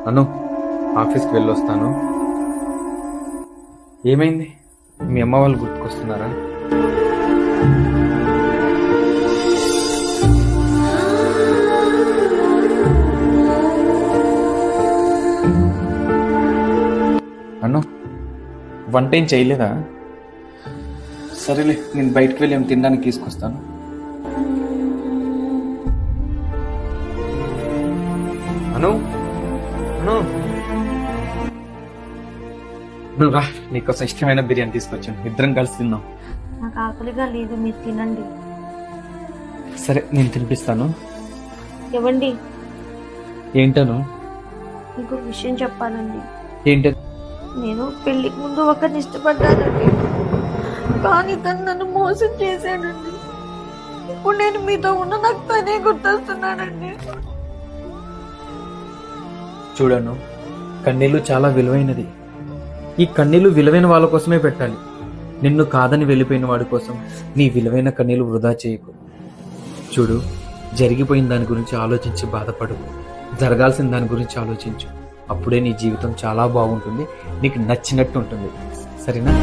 అను, ఆఫీస్కి వెళ్ళొస్తాను. ఏమైంది? మీ అమ్మ వాళ్ళు గుర్తుకొస్తున్నారా? అను, వంట ఏం చేయలేదా? సరేలే, నేను బయటకు వెళ్ళి ఏం తినడానికి తీసుకొస్తాను. అను, అను, నువ్వు రా, నీకోసం ఇష్టమైన బిర్యానీ తీసుకొచ్చాను, ఇద్దరం కలిసి తిందాం. నాకు ఆకలిగా లేదు, మీరు తినండి. సరే, నేను తినిపిస్తాను. ఇవ్వండి. ఏంటను? ఇంకొక విషయం చెప్పాలండి. ఏంటి? నేను పెళ్లికి ముందు ఒకరిని ఇష్టపడ్డానండి, కానీ తను నన్ను మోసం చేశాడండి. ఇప్పుడు నేను మీతో ఉన్న నాకు తనే గుర్తొస్తున్నాడండి. చూడను, కన్నీళ్లు చాలా విలువైనది. ఈ కన్నీళ్లు విలువైన వాళ్ళ కోసమే పెట్టాలి. నిన్ను కాదని వెళ్ళిపోయిన వాడి కోసం నీ విలువైన కన్నీళ్లు వృధా చేయకు. చూడు, జరిగిపోయిన దాని గురించి ఆలోచించి బాధపడు, జరగాల్సిన దాని గురించి ఆలోచించు. అప్పుడే నీ జీవితం చాలా బాగుంటుంది, నీకు నచ్చినట్టు ఉంటుంది. సరేనా?